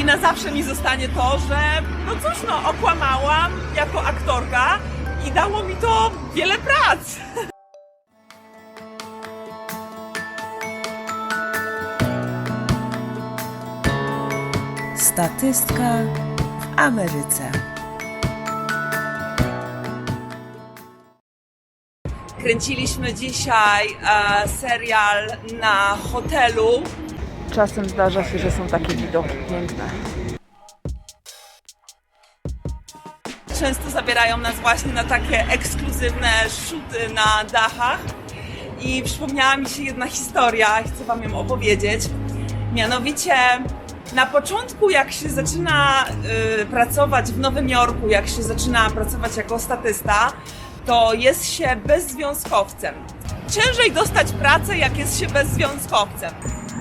I na zawsze mi zostanie to, że no cóż, no okłamałam jako aktorka i dało mi to wiele prac. Statystka w Ameryce. Kręciliśmy dzisiaj serial na hotelu. Czasem zdarza się, że są takie widoki piękne. Często zabierają nas właśnie na takie ekskluzywne shooty na dachach. I przypomniała mi się jedna historia, chcę wam ją opowiedzieć. Mianowicie na początku, jak się zaczyna pracować w Nowym Jorku, jak się zaczyna pracować jako statysta, to jest się bezzwiązkowcem. Ciężej dostać pracę, jak jest się bezzwiązkowcem.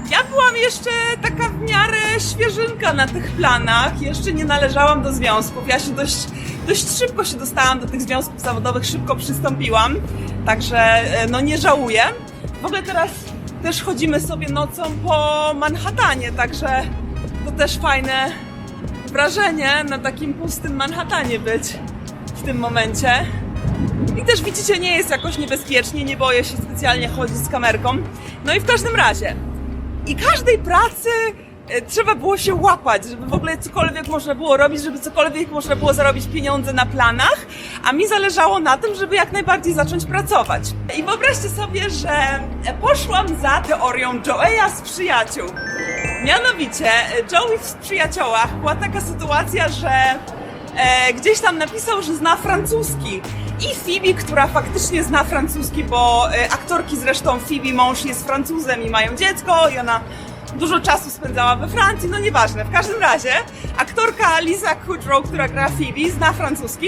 Ja byłam jeszcze taka w miarę świeżynka na tych planach, jeszcze nie należałam do związków. Ja się dość szybko się dostałam do tych związków zawodowych, szybko przystąpiłam, także no nie żałuję. W ogóle teraz też chodzimy sobie nocą po Manhattanie, także to też fajne wrażenie na takim pustym Manhattanie być w tym momencie. I też widzicie, nie jest jakoś niebezpiecznie, nie boję się specjalnie chodzić z kamerką. No i w każdym razie, i każdej pracy trzeba było się łapać, żeby w ogóle cokolwiek można było robić, żeby cokolwiek można było zarobić pieniądze na planach, a mi zależało na tym, żeby jak najbardziej zacząć pracować. I wyobraźcie sobie, że poszłam za teorią Joeya z Przyjaciół. Mianowicie, Joey w Przyjaciołach była taka sytuacja, że gdzieś tam napisał, że zna francuski. I Phoebe, która faktycznie zna francuski, bo aktorki zresztą, Phoebe mąż jest Francuzem i mają dziecko i ona dużo czasu spędzała we Francji, no nieważne. W każdym razie aktorka Lisa Kudrow, która gra Phoebe, zna francuski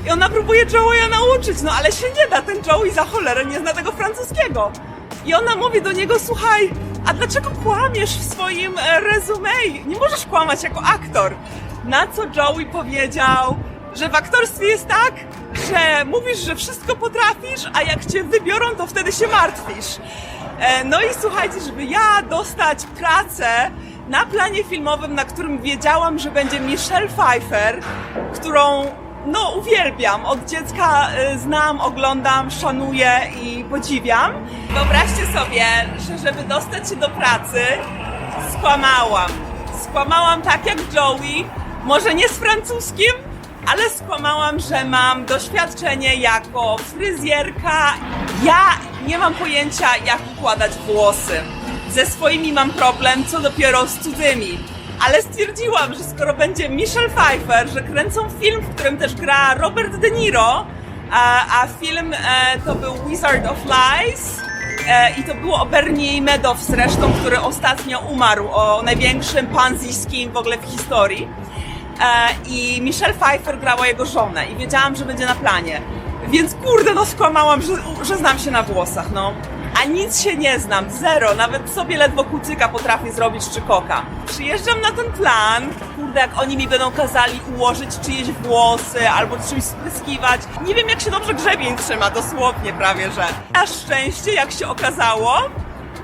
i ona próbuje Joeya nauczyć, no ale się nie da, ten Joey za cholerę nie zna tego francuskiego. I ona mówi do niego, słuchaj, a dlaczego kłamiesz w swoim resume? Nie możesz kłamać jako aktor. Na co Joey powiedział, że w aktorstwie jest tak, że mówisz, że wszystko potrafisz, a jak cię wybiorą, to wtedy się martwisz. No i słuchajcie, żeby ja dostać pracę na planie filmowym, na którym wiedziałam, że będzie Michelle Pfeiffer, którą no uwielbiam, od dziecka znam, oglądam, szanuję i podziwiam. Wyobraźcie sobie, że żeby dostać się do pracy, skłamałam tak jak Joey, może nie z francuskim, ale skłamałam, że mam doświadczenie jako fryzjerka. Ja nie mam pojęcia, jak układać włosy. Ze swoimi mam problem, co dopiero z cudzymi. Ale stwierdziłam, że skoro będzie Michelle Pfeiffer, że kręcą film, w którym też gra Robert De Niro, a film to był Wizard of Lies i to było o Bernie Madoff zresztą, który ostatnio umarł, o największym panzijskim w ogóle w historii. I Michelle Pfeiffer grała jego żonę i wiedziałam, że będzie na planie. Więc kurde, no skłamałam, że znam się na włosach, no. A nic się nie znam, zero, nawet sobie ledwo kucyka potrafię zrobić czy koka. Przyjeżdżam na ten plan, kurde, jak oni mi będą kazali ułożyć czyjeś włosy albo czymś spryskiwać. Nie wiem, jak się dobrze grzebień trzyma, dosłownie prawie, że. Na szczęście, jak się okazało,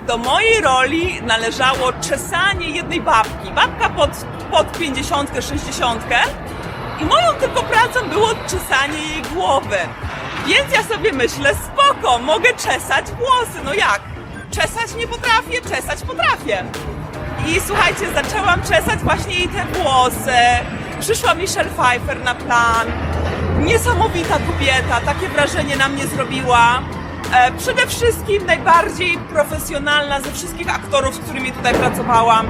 do mojej roli należało czesanie jednej babki. Babka pod 50, 60 i moją tylko pracą było czesanie jej głowy. Więc ja sobie myślę, spoko, mogę czesać włosy. No jak? Czesać nie potrafię, czesać potrafię. I słuchajcie, zaczęłam czesać właśnie jej te włosy. Przyszła Michelle Pfeiffer na plan. Niesamowita kobieta, takie wrażenie na mnie zrobiła. Przede wszystkim najbardziej profesjonalna ze wszystkich aktorów, z którymi tutaj pracowałam.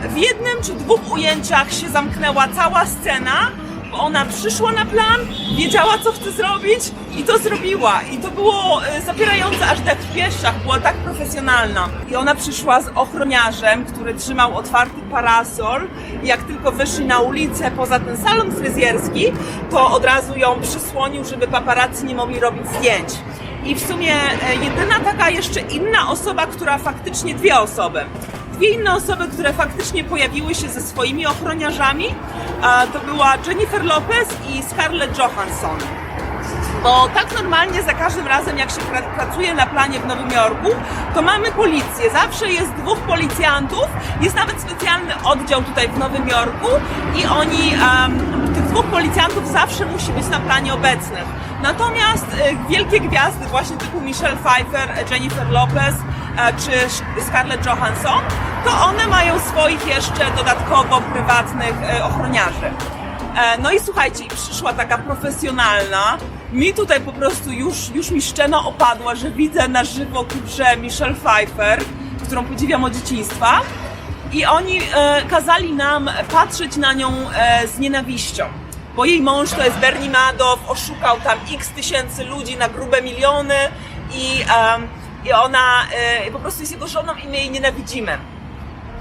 W jednym czy dwóch ujęciach się zamknęła cała scena, bo ona przyszła na plan, wiedziała, co chce zrobić i to zrobiła. I to było zapierające aż dech w piersiach, była tak profesjonalna. I ona przyszła z ochroniarzem, który trzymał otwarty parasol. I jak tylko wyszli na ulicę poza ten salon fryzjerski, to od razu ją przysłonił, żeby paparazzi nie mogli robić zdjęć. I w sumie jedyna taka jeszcze inna osoba, która faktycznie, dwie inne osoby, które faktycznie pojawiły się ze swoimi ochroniarzami, to była Jennifer Lopez i Scarlett Johansson. Bo tak normalnie za każdym razem, jak się pracuje na planie w Nowym Jorku, to mamy policję. Zawsze jest 2 policjantów, jest nawet specjalny oddział tutaj w Nowym Jorku i oni, tych 2 policjantów zawsze musi być na planie obecnych. Natomiast wielkie gwiazdy właśnie typu Michelle Pfeiffer, Jennifer Lopez czy Scarlett Johansson, to one mają swoich jeszcze dodatkowo prywatnych ochroniarzy. No i słuchajcie, przyszła taka profesjonalna, mi tutaj po prostu już mi szczena opadła, że widzę na żywo ku grze Michelle Pfeiffer, którą podziwiam od dzieciństwa, i oni kazali nam patrzeć na nią z nienawiścią, bo jej mąż to jest Bernie Madoff, oszukał tam x tysięcy ludzi na grube miliony i ona po prostu jest jego żoną i my jej nienawidzimy.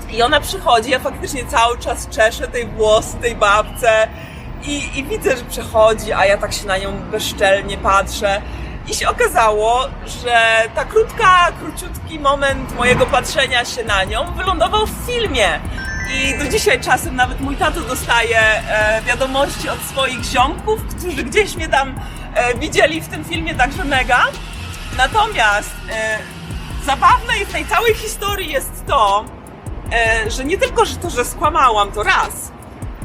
I ona przychodzi, ja faktycznie cały czas czeszę tej włosy, tej babce i widzę, że przechodzi, a ja tak się na nią bezczelnie patrzę. I się okazało, że ta króciutki moment mojego patrzenia się na nią wylądował w filmie. I do dzisiaj czasem nawet mój tato dostaje wiadomości od swoich ziomków, którzy gdzieś mnie tam widzieli w tym filmie, także mega. Natomiast zabawne w tej całej historii jest to, że nie tylko że skłamałam, to raz,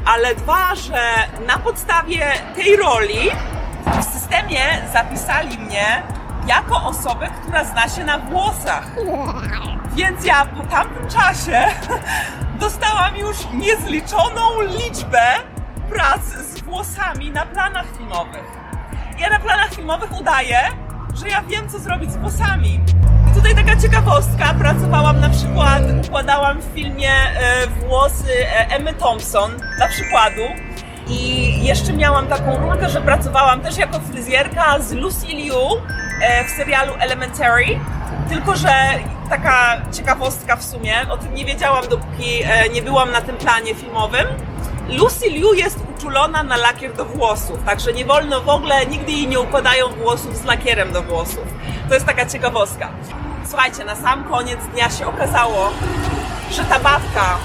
ale 2, że na podstawie tej roli w systemie zapisali mnie jako osobę, która zna się na włosach. Więc ja po tamtym czasie dostałam już niezliczoną liczbę prac z włosami na planach filmowych. Ja na planach filmowych udaję, że ja wiem, co zrobić z włosami. I tutaj taka ciekawostka, pracowałam na przykład, układałam w filmie włosy Emmy Thompson, dla przykładu. I jeszcze miałam taką rolkę, że pracowałam też jako fryzjerka z Lucy Liu w serialu Elementary. Tylko że taka ciekawostka w sumie, o tym nie wiedziałam, dopóki nie byłam na tym planie filmowym. Lucy Liu jest uczulona na lakier do włosów, także nie wolno w ogóle, nigdy jej nie układają włosów z lakierem do włosów. To jest taka ciekawostka. Słuchajcie, na sam koniec dnia się okazało, że ta babka,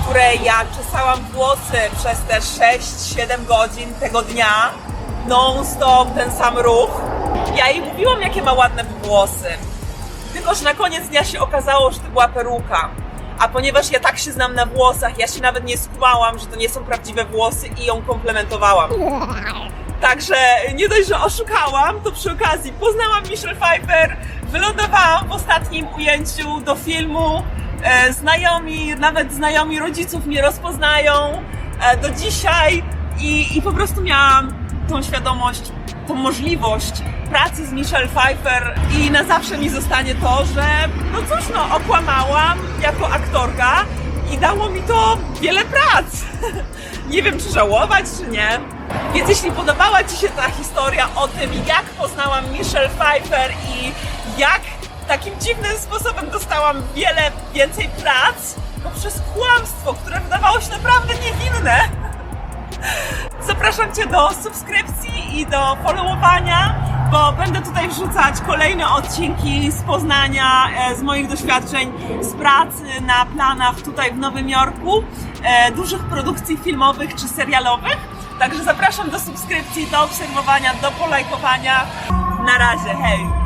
której ja czesałam włosy przez te 6-7 godzin tego dnia, non-stop ten sam ruch, ja jej mówiłam, jakie ma ładne włosy. Tylko że na koniec dnia się okazało, że to była peruka. A ponieważ ja tak się znam na włosach, ja się nawet nie skumałam, że to nie są prawdziwe włosy i ją komplementowałam. Także nie dość, że oszukałam, to przy okazji poznałam Michelle Pfeiffer, wylądowałam w ostatnim ujęciu do filmu. Nawet znajomi rodziców mnie rozpoznają do dzisiaj i po prostu miałam tą świadomość, tą możliwość pracy z Michelle Pfeiffer i na zawsze mi zostanie to, że no cóż, no okłamałam jako aktorka i dało mi to wiele prac. Nie wiem, czy żałować, czy nie. Więc jeśli podobała Ci się ta historia o tym, jak poznałam Michelle Pfeiffer i jak takim dziwnym sposobem dostałam wiele więcej prac poprzez kłamstwo, które wydawało się naprawdę niewinne, zapraszam Cię do subskrypcji i do followowania, bo będę tutaj wrzucać kolejne odcinki z Poznania, z moich doświadczeń z pracy na planach tutaj w Nowym Jorku, dużych produkcji filmowych czy serialowych. Także zapraszam do subskrypcji, do obserwowania, do polajkowania. Na razie, hej!